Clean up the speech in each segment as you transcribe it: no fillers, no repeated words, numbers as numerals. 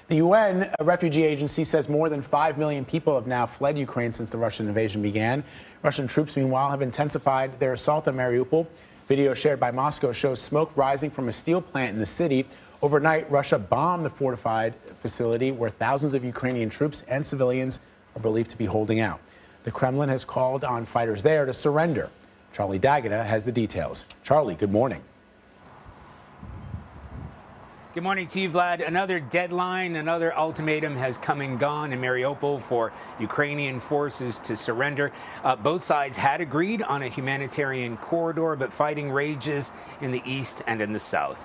The UN refugee agency says more than 5 million people have now fled Ukraine since the Russian invasion began. Russian troops, meanwhile, have intensified their assault on Mariupol. Video shared by Moscow shows smoke rising from a steel plant in the city. Overnight, Russia bombed the fortified facility where thousands of Ukrainian troops and civilians are believed to be holding out. The Kremlin has called on fighters there to surrender. Charlie D'Agata has the details. Charlie, good morning. Good morning to you, Vlad. Another deadline, another ultimatum has come and gone in Mariupol for Ukrainian forces to surrender. Both sides had agreed on a humanitarian corridor, but fighting rages in the east and in the south.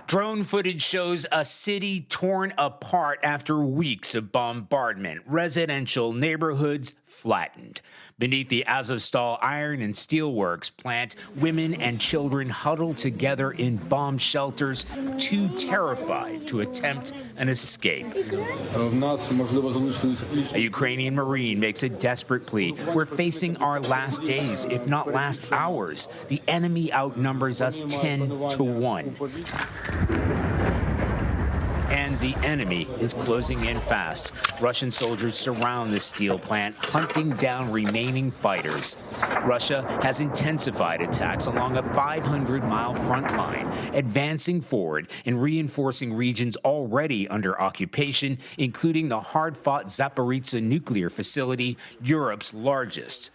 Drone footage shows a city torn apart after weeks of bombardment. Residential neighborhoods flattened. Beneath the Azovstal iron and steelworks plant, women and children huddled together in bomb shelters, too terrified to attempt an escape. A Ukrainian Marine makes a desperate plea. We're facing our last days, if not last hours. The enemy outnumbers us 10-1. And the enemy is closing in fast. Russian soldiers surround the steel plant, hunting down remaining fighters. Russia has intensified attacks along a 500-mile front line, advancing forward and reinforcing regions already under occupation, including the hard-fought Zaporizhzhia nuclear facility, Europe's largest.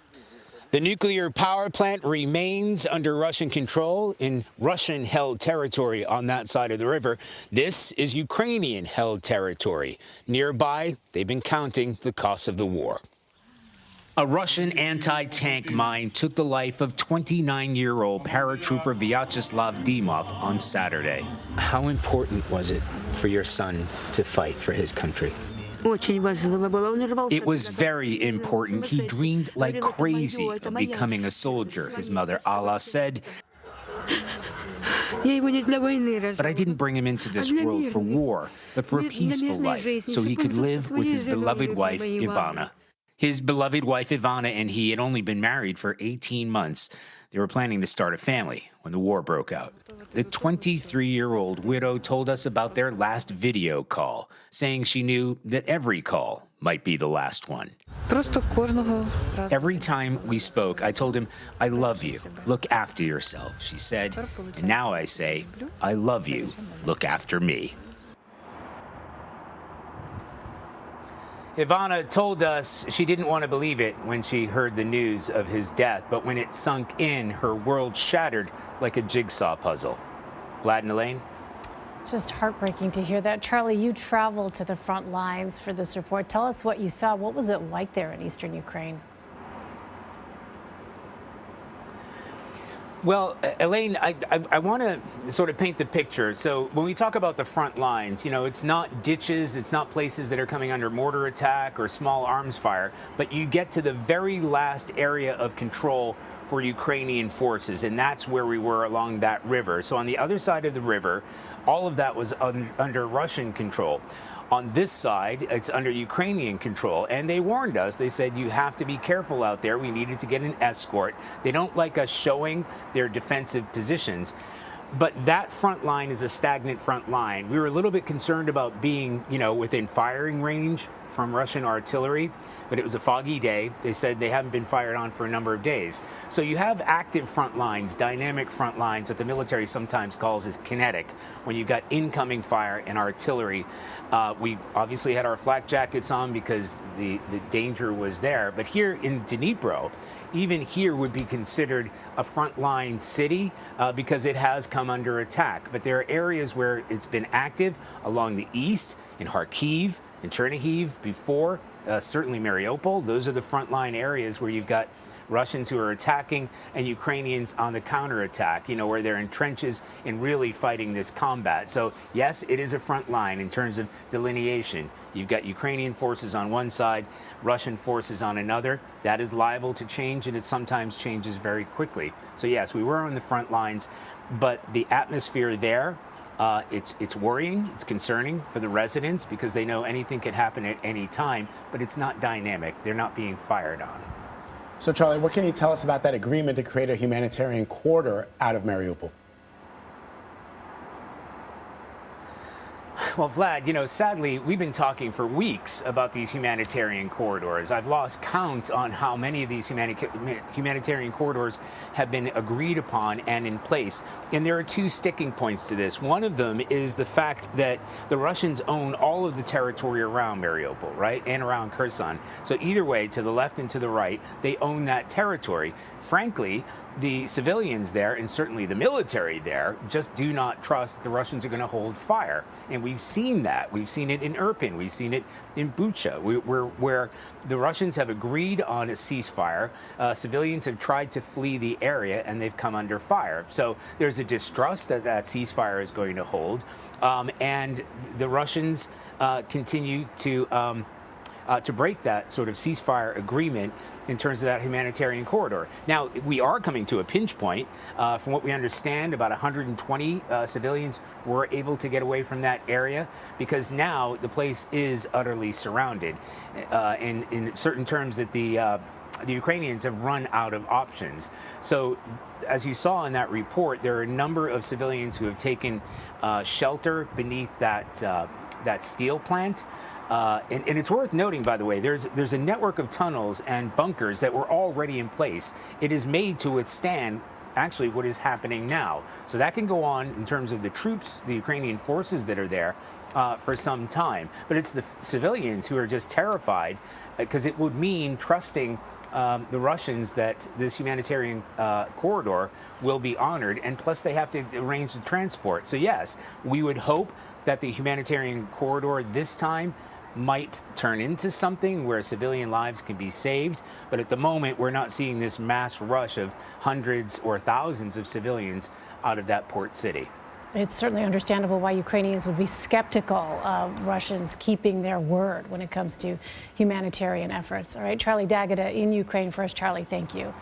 The nuclear power plant remains under Russian control in Russian-held territory on that side of the river. This is Ukrainian-held territory. Nearby, they've been counting the cost of the war. A Russian anti-tank mine took the life of 29-year-old paratrooper Vyacheslav Dimov on Saturday. How important was it for your son to fight for his country? It was very important. He dreamed like crazy of becoming a soldier, his mother Alla said. But I didn't bring him into this world for war, but for a peaceful life, so he could live with his beloved wife, Ivana. His beloved wife, Ivana, and he had only been married for 18 months. They were planning to start a family when the war broke out. The 23-year-old widow told us about their last video call, saying she knew that every call might be the last one. Every time we spoke, I told him, I love you, look after yourself, she said. And now I say, I love you, look after me. Ivana told us she didn't want to believe it when she heard the news of his death, but when it sunk in, her world shattered like a jigsaw puzzle. Vlad and Elaine? It's just heartbreaking to hear that. Charlie, you traveled to the front lines for this report. Tell us what you saw. What was it like there in eastern Ukraine? Well, Elaine, I want to sort of paint the picture. So when we talk about the front lines, you know, it's not ditches, it's not places that are coming under mortar attack or small arms fire, but you get to the very last area of control for Ukrainian forces, and that's where we were along that river. So on the other side of the river, all of that was under Russian control. On this side, it's under Ukrainian control, and they warned us. They said, you have to be careful out there. We needed to get an escort. They don't like us showing their defensive positions. But that front line is a stagnant front line. We were a little bit concerned about being, you know, within firing range from Russian artillery, but it was a foggy day. They said they haven't been fired on for a number of days. So you have active front lines, dynamic front lines, that the military sometimes calls as kinetic, when you've got incoming fire and artillery. We obviously had our flak jackets on because the danger was there. But here in Dnipro, even here would be considered a frontline city because it has come under attack. But there are areas where it's been active along the east, in Kharkiv, in Chernihiv before, certainly Mariupol. Those are the frontline areas where you've got Russians who are attacking and Ukrainians on the counterattack, you know, where they're in trenches and really fighting this combat. So, yes, it is a front line in terms of delineation. You've got Ukrainian forces on one side, Russian forces on another. That is liable to change, and it sometimes changes very quickly. So, yes, we were on the front lines, but the atmosphere there, it's worrying, it's concerning for the residents because they know anything could happen at any time, but it's not dynamic. They're not being fired on. So, Charlie, what can you tell us about that agreement to create a humanitarian corridor out of Mariupol? Well, Vlad, sadly, we've been talking for weeks about these humanitarian corridors. I've lost count on how many of these humanitarian corridors have been agreed upon and in place. And there are two sticking points to this. One of them is the fact that the Russians own all of the territory around Mariupol, right, and around Kherson. So either way, to the left and to the right, they own that territory. Frankly, the civilians there, and certainly the military there, just do not trust that the Russians are going to hold fire. And we've seen that. We've seen it in Irpin. We've seen it in Bucha, where the Russians have agreed on a ceasefire. Civilians have tried to flee the area, and they've come under fire. So there's a distrust that that ceasefire is going to hold. And the Russians continue to break that sort of ceasefire agreement in terms of that humanitarian corridor. Now, we are coming to a pinch point. From what we understand, about 120 civilians were able to get away from that area because now the place is utterly surrounded. In certain terms that the Ukrainians have run out of options. So, as you saw in that report, there are a number of civilians who have taken shelter beneath that steel plant. And it's worth noting, by the way, there's a network of tunnels and bunkers that were already in place. It is made to withstand actually what is happening now. So that can go on in terms of the troops, the Ukrainian forces that are there for some time. But it's the civilians who are just terrified because it would mean trusting the Russians that this humanitarian corridor will be honored, and plus they have to arrange the transport. So yes, we would hope that the humanitarian corridor this time might turn into something where civilian lives can be saved. But at the moment, we're not seeing this mass rush of hundreds or thousands of civilians out of that port city. It's certainly understandable why Ukrainians would be skeptical of Russians keeping their word when it comes to humanitarian efforts. All right, Charlie D'Agata in Ukraine for us. Charlie, thank you.